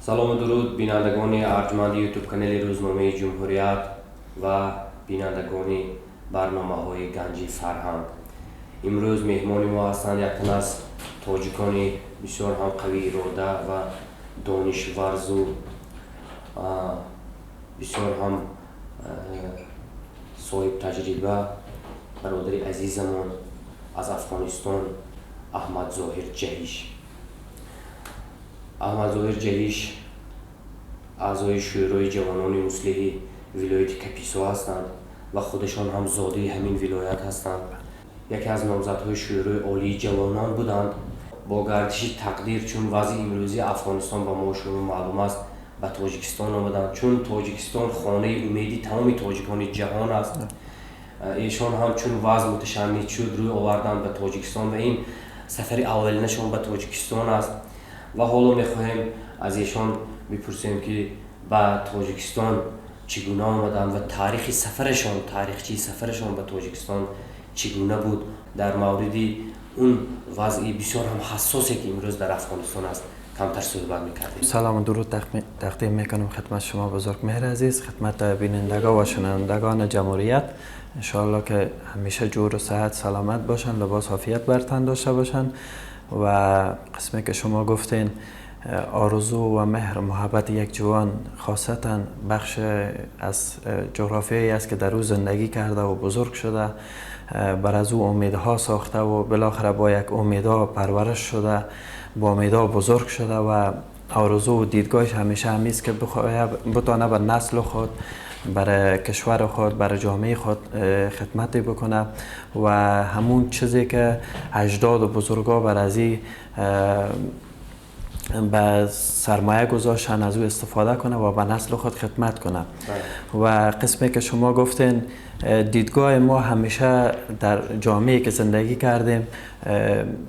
سلام و درود بینندگان ارجمند یوتیوب کانال روزنامه جمهوریت و بینندگان برنامه های گنج فرهنگ. امروز مهمان ما هستند یک تن از تاجیکان بسیار هم قوی اراده و دانشورز و بسیار هم صاحب تجربه، برادر عزیزمان از افغانستان، احمد ظاهر جهیش. احمد ظاهر جهیش اعضای شورای جوانان مسلح ولایت کاپیسا هستند و خودشان هم زاده همین ولایت هستند. یکی از نامزدهای شورای عالی جوانان بودند. با گردش تقدیر، چون وضع امروزی افغانستان با ما شما معلوم است، به تاجیکستان آمدند، چون تاجیکستان خانه امیدی تمام تاجیکان جهان است. ایشان هم چون وضع متشنج شد روی آوردن به تاجیکستان و این سفر اولینشان به تاجیکستان است و حالا میخواهیم از ایشان بپرسیم که به تاجیکستان چگونه آمدن و تاریخی سفرشان به تاجیکستان چگونه بود. در مورد اون وضعی بسیار هم حساسی که امروز در افغانستان است کمتر صحبت میکردیم. سلام و درود تقدیم میکنم خدمت شما بزرگ مهر عزیز، خدمت بینندگان و شنوندگان جمهوریت. انشاءالله که همیشه جور و صحت سلامت باشن، لباس عافیت بر تن داشته باشن و قسمی که شما گفتین آرزو و مهر و محبت یک جوان خاصتا بخش از جغرافیایی است که در او زندگی کرده و بزرگ شده، بر از او امیدها ساخته و بالاخره با یک امیدها پرورش شده، با امیدها بزرگ شده و آرزو و دیدگاهش همیشه همیست که بتانه بر نسل خود، برای کشور خود، برای جامعه خود خدمتی بکنه و همون چیزی که اجداد و بزرگا بر ازی به سرمایه گذاشتن از او استفاده کنه و به نسل خود خدمت کنه. و قسمی که شما گفتین دیدگاه ما همیشه در جامعه که زندگی کردیم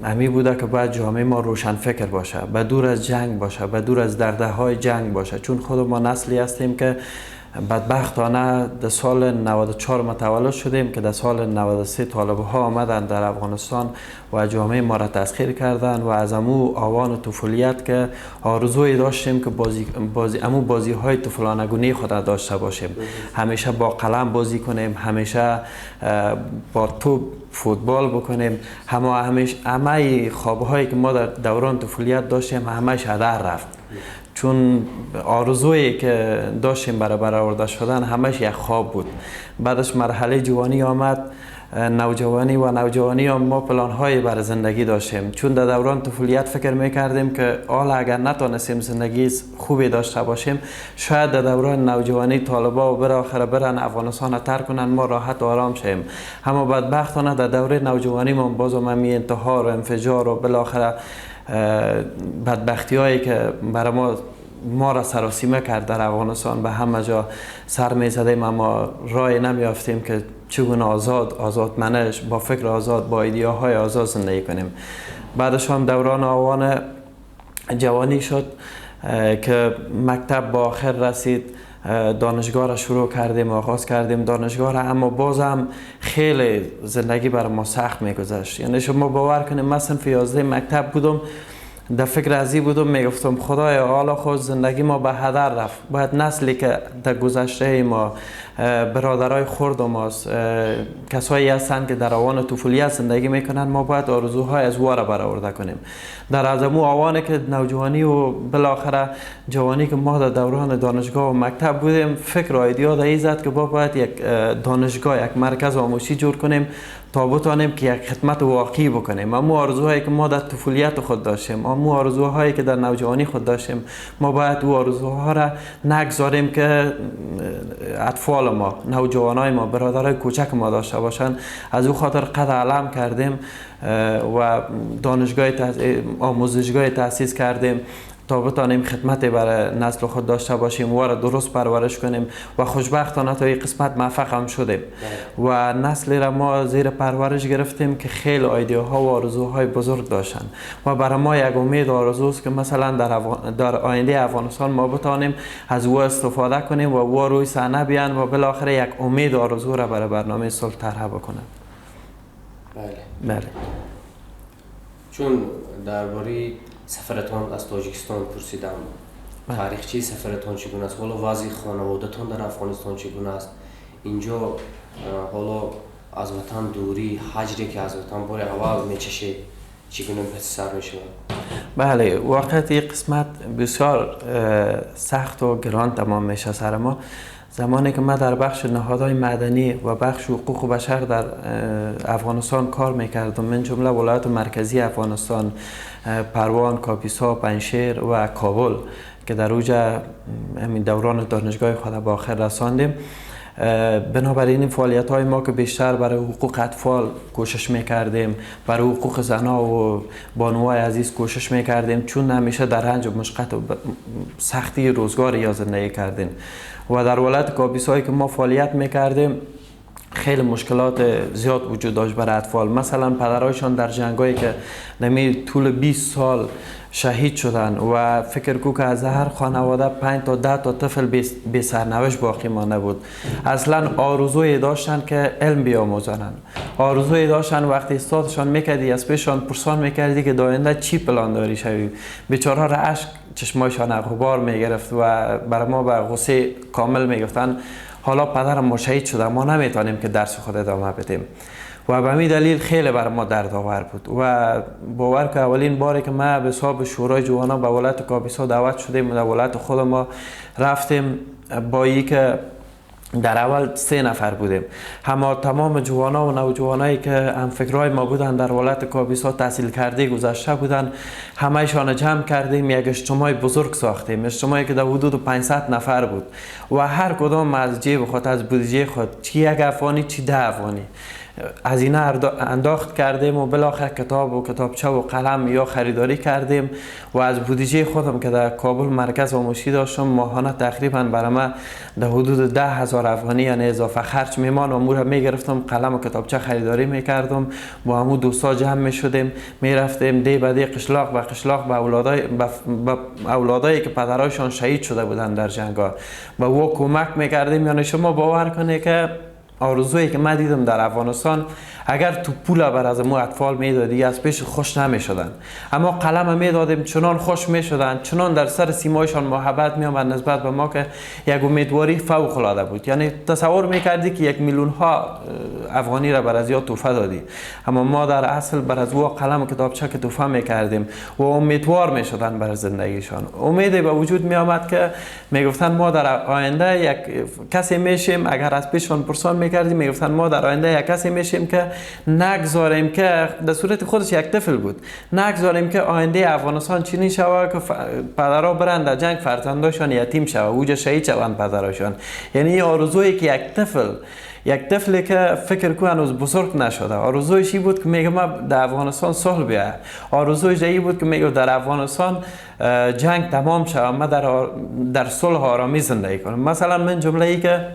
همی بوده که باید جامعه ما روشن فکر باشه، به دور از جنگ باشه، به دور از درده های جنگ باشه، چون خود ما نسلی هستیم که بدبختانه در سال 94 متولد شدیم که در سال 93 طالب ها آمدند در افغانستان و جامعه ما را تسخیر کردند و از امو آوان طفولیت که آرزوی داشتیم که بازی های طفلانگونی خود را داشته باشیم، همیشه با قلم بازی کنیم، همیشه با توپ فوتبال بکنیم، همه خوابهایی که ما در دوران طفولیت داشتیم همش هدر رفت، چون آرزویی که داشتیم برای برآورده شدن همش یک خواب بود. بعدش مرحله جوانی آمد، نوجوانی هم ما پلان‌های برای زندگی داشتیم، چون در دوران طفولیت فکر میکردیم که حالا اگر نتونستیم زندگی خوبی داشته باشیم، شاید در دوران نوجوانی طالبا و بالاخره برن افغانستان ترک کنن، ما راحت و آرام شیم. اما بدبختانه در دوره نوجوانی ما باز هم انتحار و انفجار و بالاخره بدبختی هایی که برای ما را سراسیمه کرد در افغانستان به همه جا سر می زدیم، اما راه نمی یافتیم که چگونه آزادمنش با فکر آزاد، با ایدئاهای آزاد زندگی کنیم. بعدش هم دوران آوان جوانی شد که مکتب با آخر رسید، دانشگاه را شروع کردیم، آغاز کردیم دانشگاه را، اما بازم خیلی زندگی برای ما سخت میگذشت. یعنی شما باور کنید من صنف 11 مکتب بودم، در فکر ازی بودم میگفتم خدایا حالا خود زندگی ما به هدر رفت، باید نسلی که در گذشته ما برادرای خرد ماست، کسایی هستند که در آوان طفولیت زندگی میکنن، ما باید آرزوهای از او را برآورده کنیم. در از امو آوانی که نوجوانی و بالاخره جوانی که ما در دوران دانشگاه و مکتب بودیم، فکر و ایده در این زد که باید یک دانشگاه، یک مرکز آموزشی جور کنیم تا بتانیم که یک خدمت واقعی بکنیم. اما آرزوهایی که ما در طفولیت خود داشتیم، اما آرزوهایی که در نوجوانی خود داشتیم، ما باید او آرزوها را نگذاریم که اطفال ما، نوجوانای ما، برادرای کوچک ما داشته باشند. از او خاطر قد علم کردیم و آموزشگاه تأسیس کردیم تا بتانیم خدمت برای نسل خود داشته باشیم و را درست پرورش کنیم و خوشبختانه تا این قسمت موفق هم شدیم و نسلی را ما زیر پرورش گرفتیم که خیلی ایده‌ها و آرزوهای بزرگ داشتن و برای ما یک امید آرزوست که مثلا در آینده افغانستان ما بتانیم از او استفاده کنیم و او روی صحنه بیان و بالاخره یک امید آرزو را برای برنامه صلح طرح بکنن. بله. چون درباره سفرتان از تاجیکستان پرسیدم تاریخچه سفرتان چگونه است؟ حالا وضع خانواده‌تان در افغانستان چگونه است؟ اینجا حالا از وطن دوری، هجری که از وطن بار اول میچشه چگونه به سر میشود؟ بله، واقعیت این قسمت بسیار سخت و گران تمام میشه سر ما. زمانی که ما در بخش نهادهای مدنی و بخش حقوق بشر در افغانستان کار میکردم، من جمله ولایت مرکزی افغانستان، پروان، کاپیسا، پنجشیر و کابل که در اوجه همین دوران دانشگاه خود به آخر رساندیم، بنابراین فعالیت های ما که بیشتر برای حقوق اطفال کوشش میکردیم، برای حقوق زنها و بانوهای عزیز کوشش میکردیم، چون همیشه در رنج و مشقت و سختی روزگار یا زندگی کردیم و در ولایت کاپیسایی که ما فعالیت میکردیم خیلی مشکلات زیاد وجود داشت برای اطفال. مثلا پدرایشان در جنگایی که نمی طول 20 سال شهید شدن و فکر کو که از هر خانواده 5 تا 10 تا طفل بی سرنوشت باقی مانده بود. اصلا آرزوی داشتن که علم بیاموزنن، آرزوی داشتن وقتی استادشان میکردی از پیششان پرسان میکردی که داینده چی پلان داری شوی، بیچاره را اشک چشمایشان غبار میگرفت و برای ما به غصه کامل میگفتن حالا پدرم ما شهید شده، ما نمیتونیم که درس خود ادامه بدیم و به همین دلیل خیلی بر ما دردآور بود و باور که اولین باری که ما به حساب شورای جوانان به ولایت کاپیسا دعوت شدیم و در ولایت خود ما رفتیم، با ای که در اول 3 نفر بودیم، اما تمام جوانا و نوجوانایی که هم فکرهای ما بودن در ولایت کاپیسا تحصیل کرده گذشته بودن، همهشان جمع کردیم، یک اجتماع بزرگ ساختیم، اجتماعی که در حدود 500 نفر بود و هر کدام از جیب خود، از بودجه خود، چی 1 افغانی چی 10 افغانی از اینا انداخت کردیم و بالاخره کتاب و کتابچه و قلم یا خریداری کردیم و از بودجه خودم که در کابل مرکز آموزشی داشتم ماهانه تقریبا برای من در حدود 10,000 افغانی یعنی اضافه خرج میمان امور میگرفتم، قلم و کتابچه خریداری میکردم، با همون دوستا جمع میشدیم، میرفتیم دی به دی، قشلاق به قشلاق، به اولادایی که پدرایشان شهید شده بودن در جنگا و او کمک میکردیم. یعنی شما باور کنید که آرزویی که من دیدم در افغانستان، اگر تو پول بر از مو اطفال میدادی از پیش خوش نمیشدن، اما قلم میدادیم چنان خوش میشدن، چنان در سر سیمایشان محبت میآمد نسبت به ما که یک امیدواری فوق العاده بود. یعنی تصور میکردی که 1 میلیون ها افغانی را بر از یا تحفه دادی، اما ما در اصل بر از او قلم و کتابچه که تحفه میکردیم و امیدوار میشدن بر زندگیشان. امیدی به وجود میآمد که میگفتن ما در آینده یک کسی میشیم، اگر از پیششان پرسان میکردیم میگفتن ما در آینده یک کسی میشیم که نگذاریم که در صورت خودش یک طفل بود، نگذاریم که آینده افغانستان چنین شود که پدرها برند در جنگ فرزنداشان یتیم شود، اوج شهید شوند پدراشان. یعنی آرزویی که یک طفلی که فکر کنه هنوز بزرگ نشده، آرزویش این بود که میگه ما در افغانستان صلح بیاید، آرزویش این بود که میگه در افغانستان جنگ تمام شود، ما در صلح آرامی زندگی کنم. مثلا من جمله ای که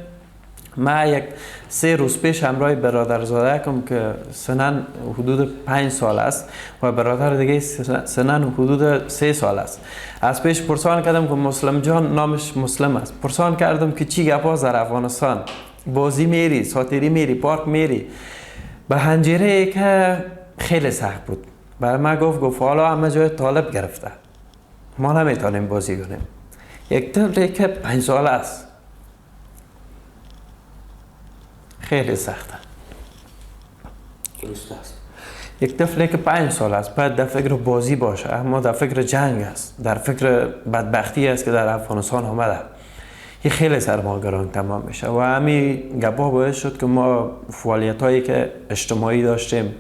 ما 3 روز پیش همراه برادرزاده کم که سنن حدود 5 سال است و برادر دیگه سنن حدود 3 سال است، از پیش پرسان کردم که مسلم جان، نامش مسلم است، پرسان کردم که چی گپ در افغانستان، بازی میری، ساتیری میری، پارک میری؟ به هنجره که خیلی سخت بود برای من گفت حالا همه جای طالب گرفته، ما نمیتونیم بازی کنیم. یک طفلی که 5 سال است خیلی سخته. درست است. یک طفلی که 5 سال است باید در فکر بازی باشه، اما در فکر جنگ است، در فکر بدبختی است که در افغانستان آمده. این خیلی سرمایه‌گران تمام میشه و همین گپا باعث شد که ما فعالیت‌هایی که اجتماعی داشتیم،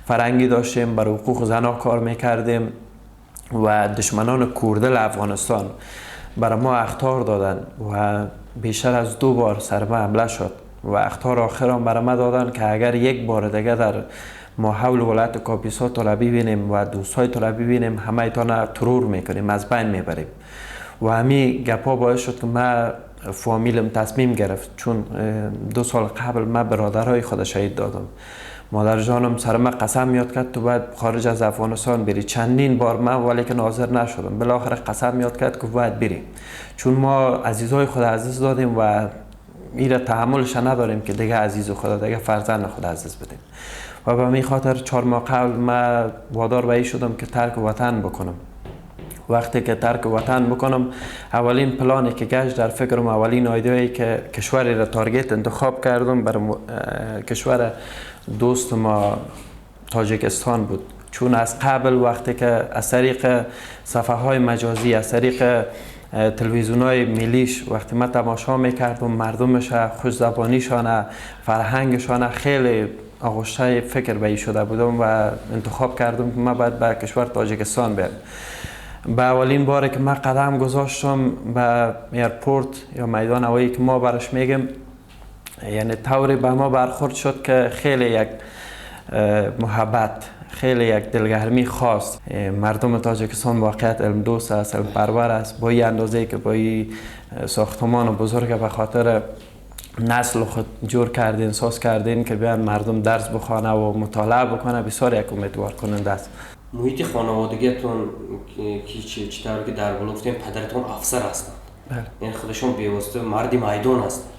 فرهنگی داشتیم، برای حقوق زنها کار میکردیم و دشمنان کوردل افغانستان برای ما اخطار دادن و بیشتر از 2 بار سر ما حمله شد و اخطار آخر هم برای ما دادن که اگر یک بار دیگه در ما حول ولایت کاپیسا طلبی بینیم و دوستای طلبی بینیم همه ایتان ترور میکنیم، از بین میبریم و همین گپا باعث شد که ما فامیلم تصمیم گرفت، چون 2 سال قبل من برادرهای خود شهید دادم، مادر جانم سر من قسم میاد کرد تو باید خارج از افغانستان بری، چندین بار من ولی که حاضر نشدم، بالاخره قسم میاد کرد که باید بریم، چون ما عزیزای خود عزیز دادیم و ایره تحملش نداریم که دیگه عزیز خدا، دیگه فرزند خدا عزیز بدیم و به همین خاطر 4 ماه قبل من وادار به این شدم که ترک وطن بکنم وقتی که ترک وطن بکنم اولین پلانی که گشت در فکرم، اولین ایده‌ای که کشوری را تارگت انتخاب کردم بر کشور دوست ما تاجیکستان بود. چون از قبل وقتی که از طریق صفحه های مجازی، از طریق تلویزیون های ملیش وقتی من تماشا میکردم مردمش، خوش زبانیشان، فرهنگشان، خیلی آغشته فکر به شده بودم و انتخاب کردم که من باید به کشور تاجیکستان برم. به اولین باری که من قدم گذاشتم به ایرپورت یا میدان هوایی که ما برش میگم، یعنی طوری به ما برخورد شد که خیلی یک محبت، خیلی یک دلگرمی خاص. مردم تاجیکستان واقعیت علم دوست است، علم پرور است. با این اندازه که با این ساختمان بزرگ به خاطر نسل خود جور کردین، ساز کردین که بیان مردم درس بخوانه و مطالعه بکنه، بسیار یک امیدوار کننده است. محیط خانوادگیتون که چطور که در بالا گفتیم پدرتون افسر هستند، یعنی خودشون بیواسطه مرد میدان هستند.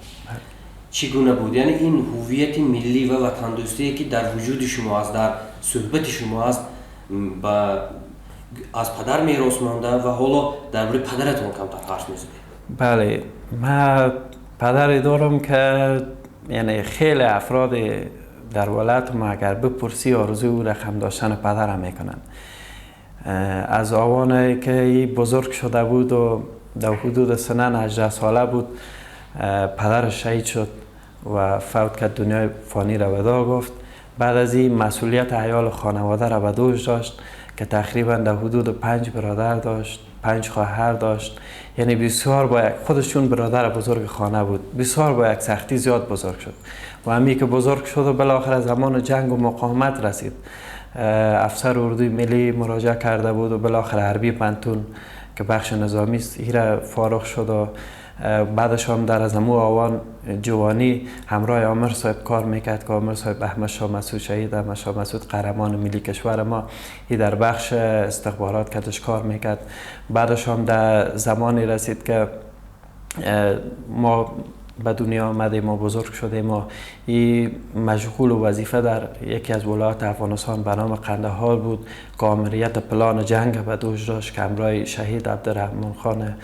چگونه بود؟ یعنی این هویت ملی و وطن دوستی که در وجود شما است، در صحبت شما است، از پدر میراث مانده و حالا درباره پدرتون کمتر حرف میزنید. بله، من پدری دارم که یعنی خیلی افراد در ولایت ما اگر بپرسی آرزوی رقم داشتن پدرم میکنن. از آوانی که بزرگ شده بود و در حدود سنن 18 ساله بود پدرش شهید شد و فوت کرد، دنیای فانی را ودا گفت. بعد از این مسئولیت عیال خانواده را به دوش داشت که تقریبا در حدود 5 برادر داشت، 5 خواهر داشت. یعنی بسیار با خودشون برادر بزرگ خانه بود، بسیار با یک سختی زیاد بزرگ شد و همی که بزرگ شد و بالاخره زمان جنگ و مقاومت رسید، افسر اردوی ملی مراجعه کرده بود و بالاخره حربی پنتون که بخش نظامی است ایره فارغ شد و بعدش هم در از امو آوان جوانی همراه عامر صاحب کار میکرد که عامر صاحب احمد شاه مسعود شهید، احمد شاه مسعود قهرمان ملی کشور ما، ای در بخش استخبارات کدش کار میکرد. بعدش هم در زمانی رسید که ما به دنیا آمدیم، ما بزرگ شدیم، ما این مشغول و وظیفه در یکی از ولایات افغانستان به نام قندهار بود که آمریت پلان جنگ به دوش داشت که همراه شهید عبدالرحمن خان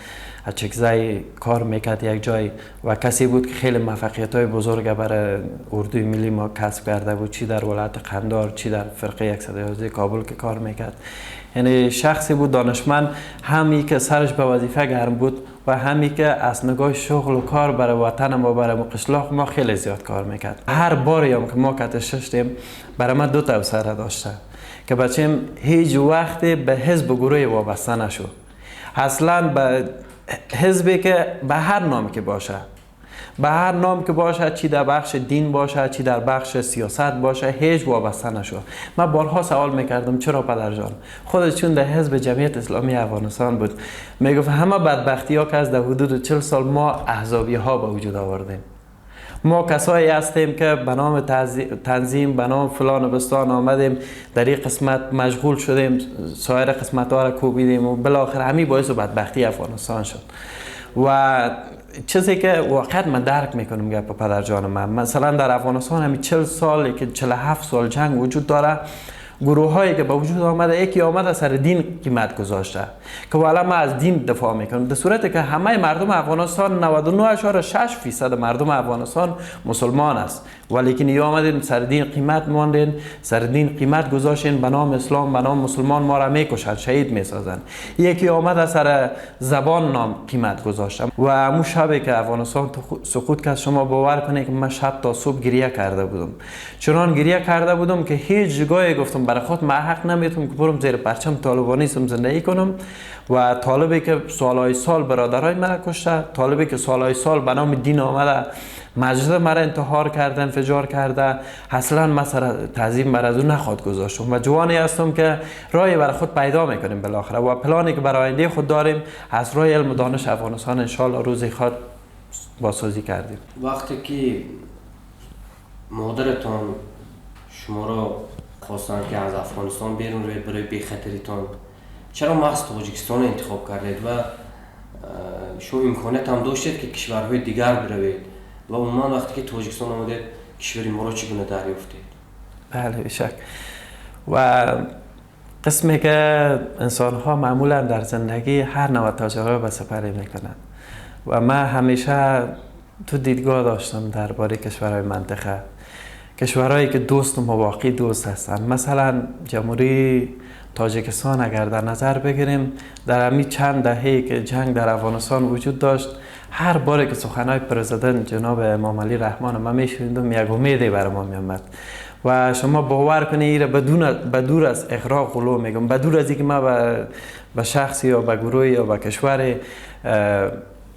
اچکزی کار میکرد یک جای و کسی بود که خیلی موفقیت های بزرگ برای اردوی ملی ما کسب کرده بود، چی در ولایت قندهار چی در فرقه 111 کابل که کار میکرد. یعنی شخصی بود دانشمند، همی که سرش به وظیفه گرم بود و همی که از نگاه شغل و کار برای وطن ما، برای قشلاق ما خیلی زیاد کار میکرد. هر باری هم که ما کتش شدیم برای ما 2 توسعه داشته که بچیم هیچ وقتی به حزب و گروه وابسته نشو. اصلا به حزبی که به هر نام که باشه، به هر نام که باشه، چی در بخش دین باشه چی در بخش سیاست باشه، هیچ وابسته نشو. من بارها سوال میکردم چرا پدر جان؟ خودش چون در حزب جمعیت اسلامی افغانستان بود میگفت همه بدبختی ها که از در حدود 40 سال ما احزابی ها به وجود آوردیم. ما کسایی هستیم که به نام تنظیم، به نام فلان و بستان آمدیم، در این قسمت مشغول شدیم، سایر قسمت ها را کوبیدیم و بالاخره همین باعث بدبختی افغانستان شد. و چیزی که واقعا من درک میکنم گپ پدر جان من، مثلا در افغانستان همین 40 سال که 47 سال جنگ وجود داره، گروه هایی که به وجود آمده، یکی آمده سر دین قیمت گذاشته که والا ما از دین دفاع میکنم، در صورتی که همه مردم افغانستان 99.6% مردم افغانستان مسلمان است، ولی که نیا آمدین سر دین قیمت ماندین، سر دین قیمت گذاشتین، به نام اسلام، به نام مسلمان ما را میکشن، شهید میسازن. یکی آمده سر زبان نام قیمت گذاشتم و همون شبی که افغانستان سقوط کرد، شما باور کنید که من شب تا صبح گریه کرده بودم. چنان گریه کرده بودم که هیچ جگاهی گفتم برای خود من حق نمیتونم که برم زیر پرچم طالبانیسم زندگی کنم و طالبی که سالهای سال برادرای من کشته، طالبی که سالهای سال به نام دین آمده مسجد مرا انتحار کرده، انفجار کرده، اصلا من سر تعظیم بر از او نخواد گذاشتم و جوانی هستم که راهی برای خود پیدا میکنیم بالاخره و پلانی که برای آینده خود داریم از راه علم و دانش افغانستان انشالله روزی خود بازسازی کردیم. وقتی که مادرتان شما را خواستن که از افغانستان بیرون روید برای بی‌خطریتان، چرا محض تاجیکستان انتخاب کردید و شما امکانیت هم داشتید که کشورهای دیگر بروید و عموما وقتی که تاجیکستان آمدید کشور ما را چگونه دریافتید؟ بله بیشک. و قسمی که انسان ها معمولا در زندگی هر نوع تجربه به سپری میکنند و من همیشه تو دیدگاه داشتم درباره کشورهای منطقه، کشورهایی که دوست و مواقع دوست هستند. مثلا جمهوری تاجیکستان اگر در نظر بگیریم، در همین چند دهه‌ای که جنگ در افغانستان وجود داشت، هر باری که سخنهای پرزیدنت جناب امام علی رحمان ما میشنیدم یک امیدی بر ما میآمد و شما باور کنید ایره بدور از اغراق غلو میگم، بدور از اینکه ما به شخصی یا به گروهی یا به کشور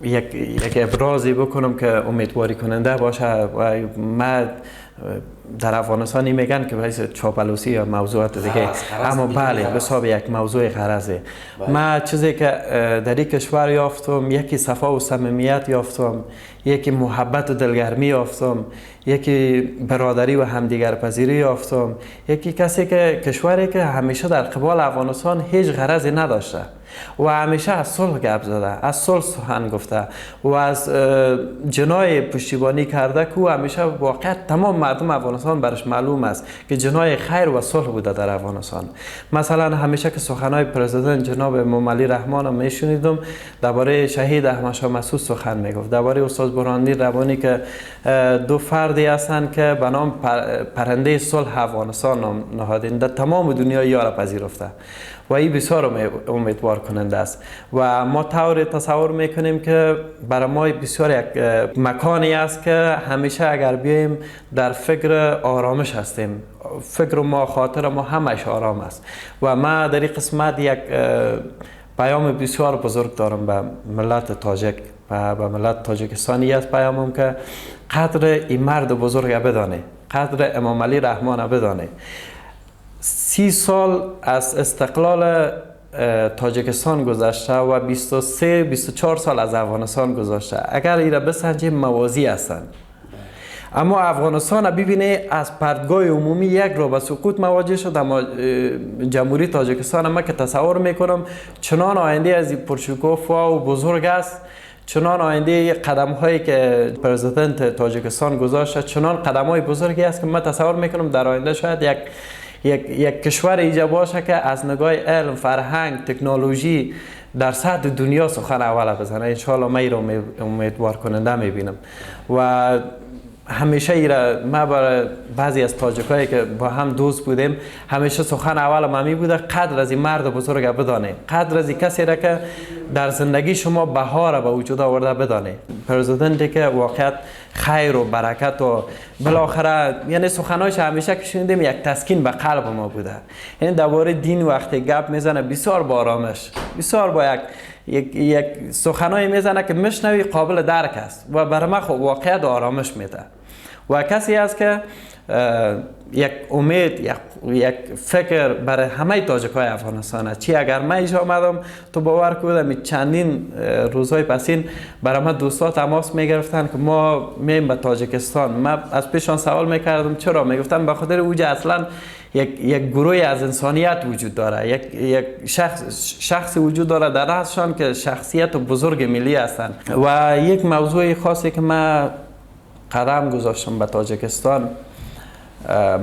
یک ابرازی بکنم که امیدواری کننده باشه و ما در افغانستانی میگن که باعث چاپلوسی یا موضوعات دیگه، اما بله به حساب یک موضوع غرضه. ما چیزی که در این کشور یافتم، یکی صفا و صمیمیت یافتم، یکی محبت و دلگرمی یافتم، یکی برادری و همدیگر پذیری یافتم، یکی کسی که کشوری که همیشه در قبال افغانستان هیچ غرضی نداشته و همیشه از صلح گپ زده، از صلح سخن گفته و از جنای پشتیبانی کرده که او همیشه واقعا تمام مردم افغانستان برش معلوم است که جنای خیر و صلح بوده در افغانستان. مثلا همیشه که سخنهای پرزیدنت جناب امام علی رحمان میشنیدم، درباره شهید احمد شاه مسعود سخن میگفت، درباره استاد برهان‌الدین ربانی که دو فردی هستند که به نام پرنده صلح افغانستان نهادین، در تمام دنیا یار پذیرفته و این بسیار امیدوار کننده است و ما طور تصور میکنیم که برای ما بسیار یک مکانی است که همیشه اگر بیایم در فکر آرامش هستیم، فکر ما خاطر ما همش آرام است و ما در این قسمت یک پیام بسیار بزرگ دارم به ملت تاجک و به ملت تاجیکستانی است پیامم که قدر این مرد بزرگ بدانه، قدر امام علی رحمان بدانه. 30 سال از استقلال تاجیکستان گذشته و 23-24 سال از افغانستان گذشته، اگر ایره بسنجیم موازی هستند، اما افغانستان ببینه از پرتگاه عمومی یک رو به سقوط مواجه شد. اما جمهوری تاجیکستان ما که تصور میکنم چنان آینده از پرشکوفا و بزرگ است، چنان آینده قدم هایی که پرزیدنت تاجیکستان گذاشته چنان قدم های بزرگی است که من تصور میکنم در آینده شاید یک کشور ایجا باشه که از نگاه علم، فرهنگ، تکنولوژی در سطح دنیا سخن اول بزنه. انشاءالله من رو امیدوار کننده میبینم و همیشه ایره ما برای بعضی از تاجیکایی که با هم دوست بودیم همیشه سخن اول ما می بوده قدر از این مرد بزرگ بدانه، قدر از این کسی را که در زندگی شما بهار به وجود آورده بدانه، پرزیدنتی که واقعا خیر و برکت و بالاخره یعنی سخنایش همیشه که شنیدیم یک تسکین به قلب ما بوده. یعنی درباره دین وقتی گپ میزنه بسیار با آرامش، بسیار با یک سخنایی میزنه که مشنوی قابل درک است و برای من واقعیت آرامش میده و کسی است که یک امید، یک فکر برای همه تاجیکای افغانستان است. چی اگر من ایجا آمدم تو باور کنم چندین روزهای پسین برای من دوستا تماس میگرفتن که ما میم به تاجیکستان. من از پیشان سوال میکردم چرا، میگفتن به خاطر اوجه اصلا یک گروه از انسانیت وجود داره، یک شخصی وجود داره در رأسشان که شخصیت بزرگ ملی هستند. و یک موضوع خاصی که من قدم گذاشتم به تاجیکستان،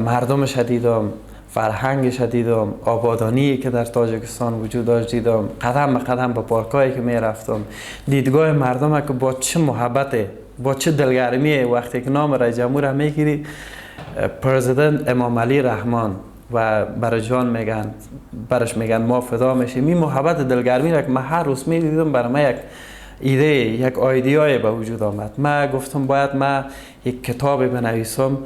مردمش دیدم، فرهنگش دیدم، آبادانی که در تاجیکستان وجود داشت دیدم، قدم به قدم به پارکایی که می رفتم، دیدگاه مردم که با چه محبته، با چه دلگرمی وقتی که نام رئیس جمهور هم میگیری پرزیدنت امام علی رحمان و برای جان میگن، برش میگن ما فدا میشیم، این محبت دلگرمی را که من هر روز میدیدم برای من یک ایده، یک آیدیای به وجود آمد. من گفتم باید من یک کتاب بنویسم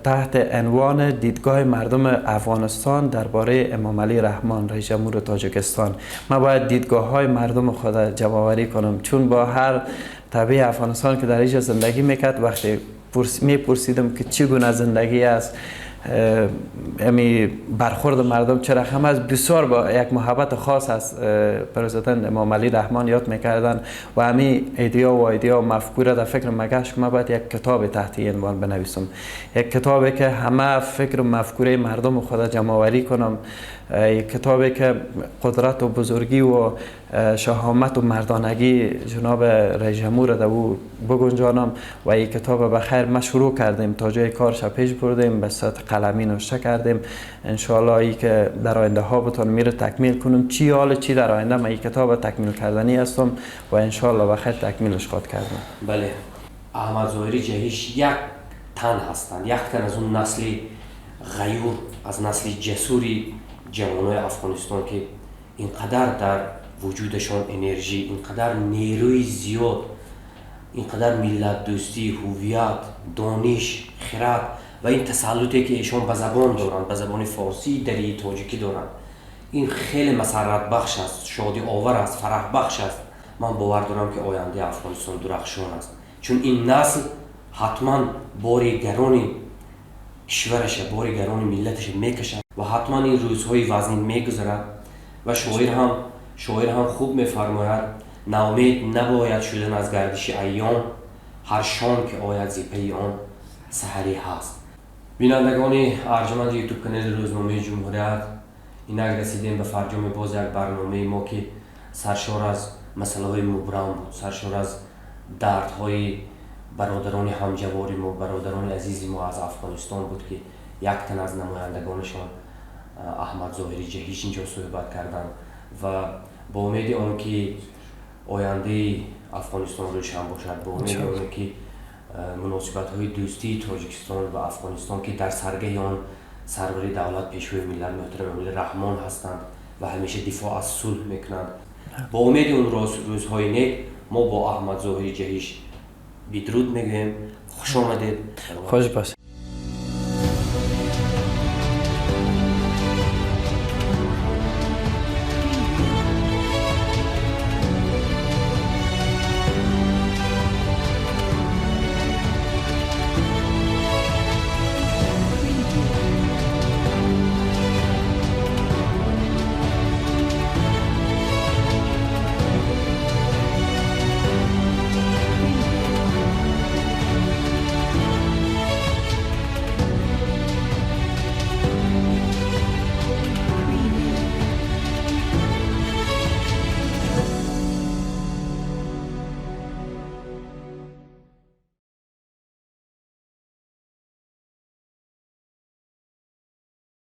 تحت عنوان دیدگاه مردم افغانستان درباره امام علی رحمان رئیس جمهور تاجیکستان. من باید دیدگاه های مردم خود جمع‌آوری کنم، چون با هر طبیع افغانستان که در اینجا زندگی میکرد وقتی میپرسیدم که چگونه زندگی است، امی برخورد مردم چه رقم است، بسیار با یک محبت خاص از پرزیدنت امام علی رحمان یاد میکردن و همین ایدیا و مفکوره در فکر مگشت که من باید یک کتاب تحت این عنوان بنویسم، یک کتابی که همه فکر و مفکوره مردم خود جمع آوری کنم، یک کتابی که قدرت و بزرگی و شهامت و مردانگی جناب رئیس جمهور در او بگنجانم و یک کتاب بخیر ما شروع کردیم تا جای کارش پیش بردیم به سطح قلمی نوشته کردیم. انشالله ای که در آینده ها بتونم میره تکمیل کنم. چی حال چی در آینده من این کتاب تکمیل کردنی هستم و انشالله بخیر تکمیلش خواهد کردم. بله، احمد ظاهری جهیش یک تن هستند، یک تن از اون نسل غیور، از نسل جسوری جوانای افغانستان که اینقدر در وجودشان انرژی، اینقدر نیروی زیاد، اینقدر ملت دوستی، هویت، دانش، خرد و این تسلطی که ایشان به زبان دارند، به زبان فارسی، دری، تاجیکی دارند، این خیلی مسرت بخش است، شادی آور است، فرح بخش است. من باور دارم که آینده افغانستان درخشان است، چون این نسل حتما باری گرانی کشورش، باری گرانی ملتش میکشد و حتما این روزهای وزنی میگذرد. و شاعر هم خوب میفرماید ناامید نباید شدن از گردش ایام، هر شام که آید ز پی آن سحری هست. بینندگان ارجمند یوتیوب کانال روزنامه جمهوریت، اینک رسیدیم به فرجام باز یک برنامه ما که سرشار از مسئله های مبرم بود، سرشار از دردهای برادران همجوار ما، برادران عزیز ما از افغانستان بود که یک تن از نمایندگانشان احمد ظاهری جهیش اینجا صحبت کردند و با امید آن که آینده افغانستان روشن باشد، با امید آن که مناسبت های دوستی تاجیکستان و افغانستان که در سرگه آن سرور دولت پیشوای ملت محترم امیر رحمان هستند و همیشه دفاع از صلح میکنند، با امید اون روزهای نیک ما با احمد ظاهری جهیش بدرود میگویم. خوش آمدید. خوش باشید.